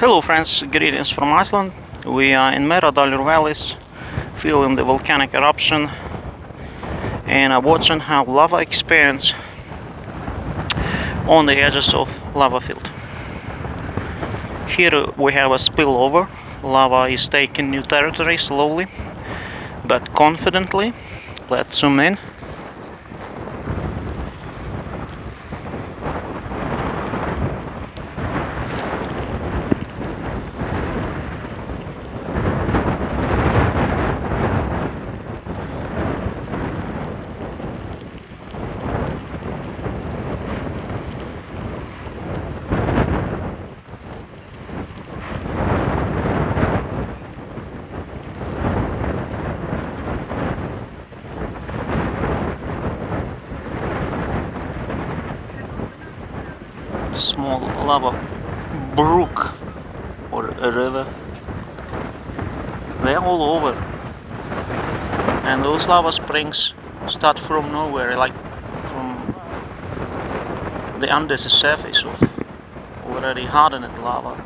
Hello friends, greetings from Iceland. We are in Meradalir valleys, feeling the volcanic eruption and are watching how lava expands on the edges of lava field. Here we have a spillover. Lava is taking new territory slowly but confidently. Let's zoom in. Small lava brook or a river. They're all over, and those lava springs start from nowhere, like from the under the surface of already hardened lava,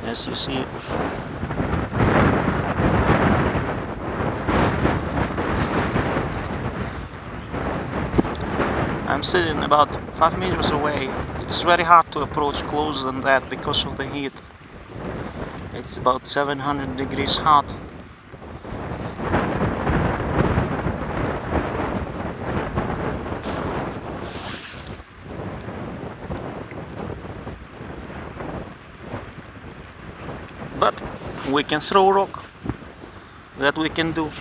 as you see. I'm sitting about 5 meters away. It's very hard to approach closer than that because of the heat. It's about 700 degrees hot. But we can throw rock. That we can do.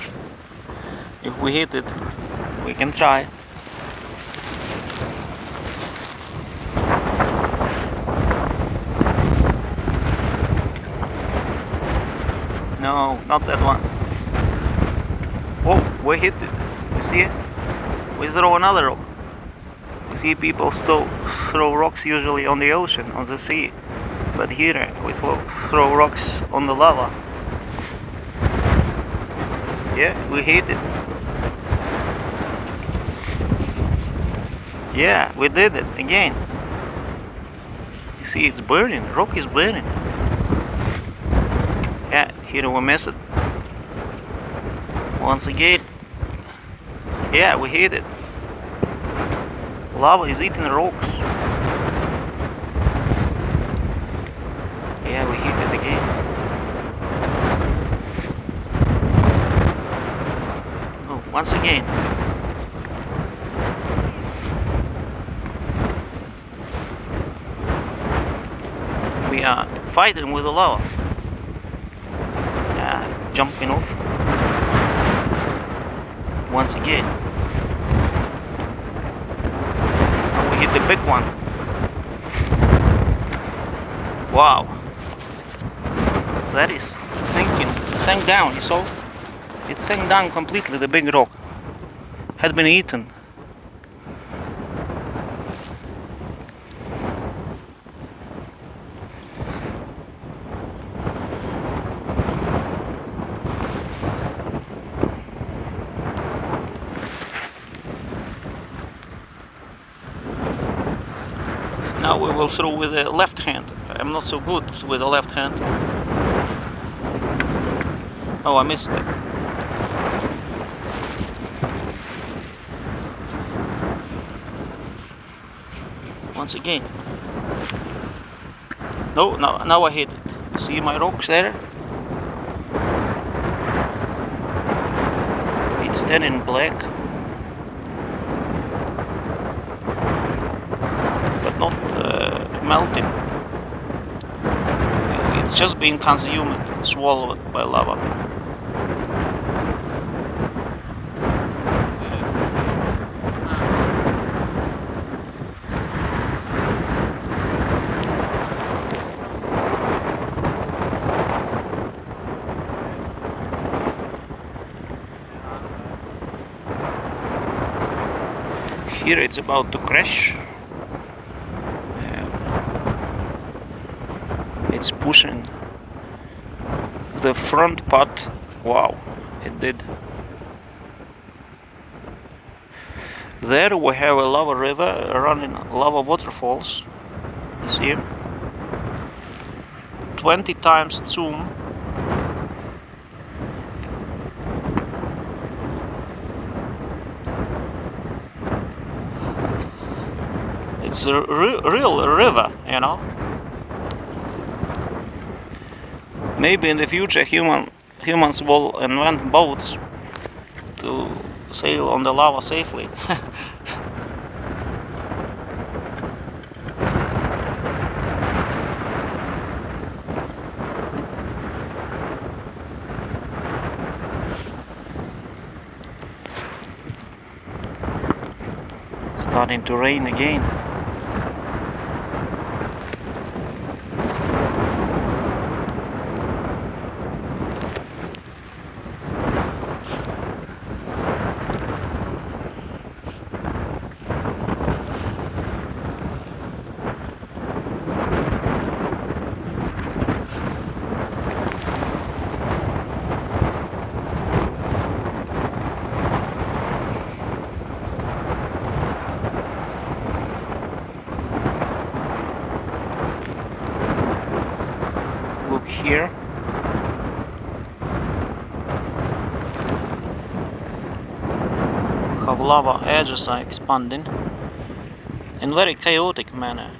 If we hit it, we can try. No, not that one. Oh, we hit it. You see it? We throw another rock. You see, people throw rocks usually on the ocean, on the sea. But here we throw rocks on the lava. Yeah, we hit it. Yeah, we did it again. You see, it's burning. Rock is burning. Yeah, here we miss it. Once again. Yeah, we hit it. Lava is eating rocks. Yeah, we hit it again. Oh, once again. We are fighting with the lava. It's jumping off once again. And we hit the big one. Wow, that is sinking. It sank down, you saw? It sank down completely. The big rock had been eaten. Now we will throw with the left hand. I'm not so good with the left hand. Oh, I missed it. Once again. No, now I hit it. You see my rocks there? It's turning black. But not melting. It's just being consumed, swallowed by lava. Here it's about to crash. It's pushing the front part. Wow, it did. There we have a lava river running lava waterfalls. You see? 20 times zoom. It's a real river, you know. Maybe in the future humans will invent boats to sail on the lava safely. Starting to rain again. Look here. How lava edges are expanding in very chaotic manner.